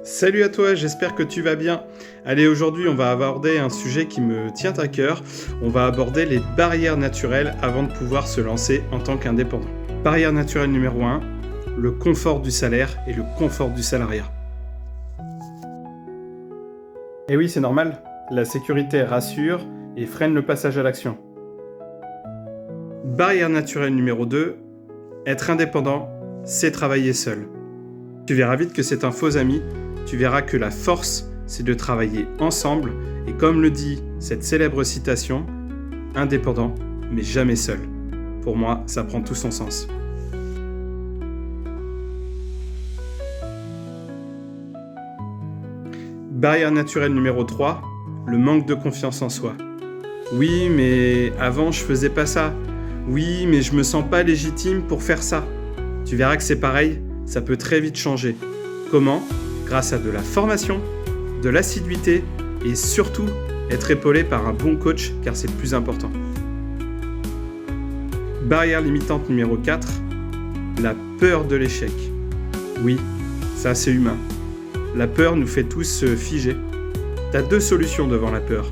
Salut à toi, j'espère que tu vas bien. Allez, aujourd'hui, on va aborder un sujet qui me tient à cœur. On va aborder les barrières naturelles avant de pouvoir se lancer en tant qu'indépendant. Barrière naturelle numéro 1, le confort du salaire et le confort du salariat. Et oui, c'est normal, la sécurité rassure et freine le passage à l'action. Barrière naturelle numéro 2, être indépendant, c'est travailler seul. Tu verras vite que c'est un faux ami. Tu verras que la force, c'est de travailler ensemble, et comme le dit cette célèbre citation, indépendant, mais jamais seul. Pour moi, ça prend tout son sens. Barrière naturelle numéro 3, le manque de confiance en soi. Oui, mais avant, je faisais pas ça. Oui, mais je me sens pas légitime pour faire ça. Tu verras que c'est pareil, ça peut très vite changer. Comment ? Grâce à de la formation, de l'assiduité et surtout être épaulé par un bon coach car c'est le plus important. Barrière limitante numéro 4, la peur de l'échec. Oui, ça c'est humain. La peur nous fait tous se figer. T'as deux solutions devant la peur.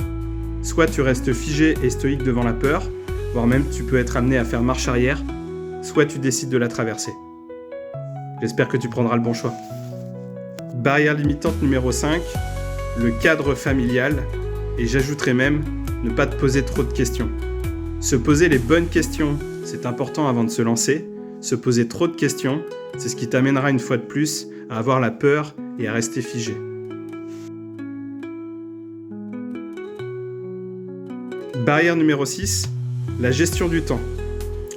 Soit tu restes figé et stoïque devant la peur, voire même tu peux être amené à faire marche arrière, soit tu décides de la traverser. J'espère que tu prendras le bon choix. Barrière limitante numéro 5, le cadre familial, et j'ajouterai même ne pas te poser trop de questions. Se poser les bonnes questions, c'est important avant de se lancer. Se poser trop de questions, c'est ce qui t'amènera une fois de plus à avoir la peur et à rester figé. Barrière numéro 6, la gestion du temps.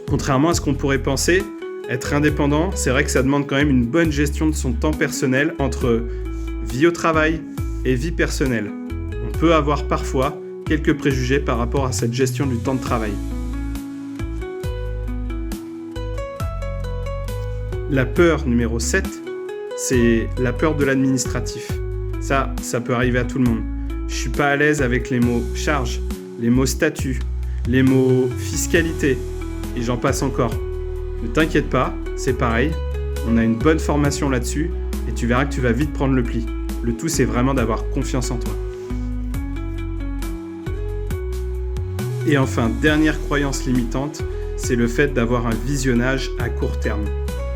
Contrairement à ce qu'on pourrait penser, être indépendant, c'est vrai que ça demande quand même une bonne gestion de son temps personnel entre vie au travail et vie personnelle. On peut avoir parfois quelques préjugés par rapport à cette gestion du temps de travail. La peur numéro 7, c'est la peur de l'administratif. Ça peut arriver à tout le monde. Je suis pas à l'aise avec les mots charge, les mots statut, les mots fiscalité, et j'en passe encore. Ne t'inquiète pas, c'est pareil, on a une bonne formation là-dessus et tu verras que tu vas vite prendre le pli. Le tout, c'est vraiment d'avoir confiance en toi. Et enfin, dernière croyance limitante, c'est le fait d'avoir un visionnage à court terme.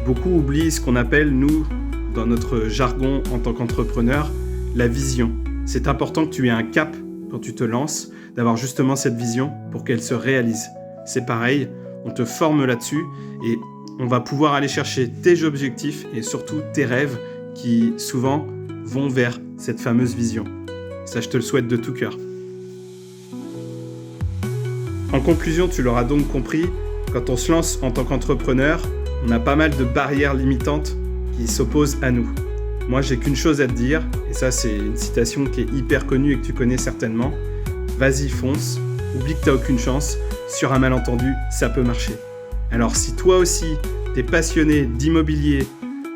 Beaucoup oublient ce qu'on appelle, nous, dans notre jargon en tant qu'entrepreneur, la vision. C'est important que tu aies un cap quand tu te lances, d'avoir justement cette vision pour qu'elle se réalise. C'est pareil, on te forme là-dessus et on va pouvoir aller chercher tes objectifs et surtout tes rêves qui souvent vont vers cette fameuse vision. Ça, je te le souhaite de tout cœur. En conclusion, tu l'auras donc compris, quand on se lance en tant qu'entrepreneur, on a pas mal de barrières limitantes qui s'opposent à nous. Moi, j'ai qu'une chose à te dire, et ça c'est une citation qui est hyper connue et que tu connais certainement. Vas-y, fonce, oublie que t'as aucune chance. Sur un malentendu, ça peut marcher. Alors si toi aussi, t'es passionné d'immobilier,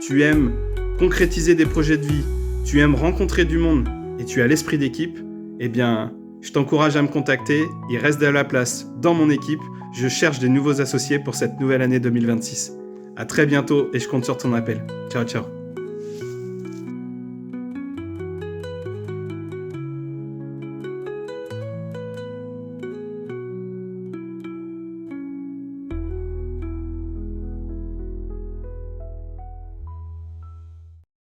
tu aimes concrétiser des projets de vie, tu aimes rencontrer du monde et tu as l'esprit d'équipe, eh bien, je t'encourage à me contacter. Il reste de la place dans mon équipe. Je cherche des nouveaux associés pour cette nouvelle année 2026. À très bientôt et je compte sur ton appel. Ciao, ciao.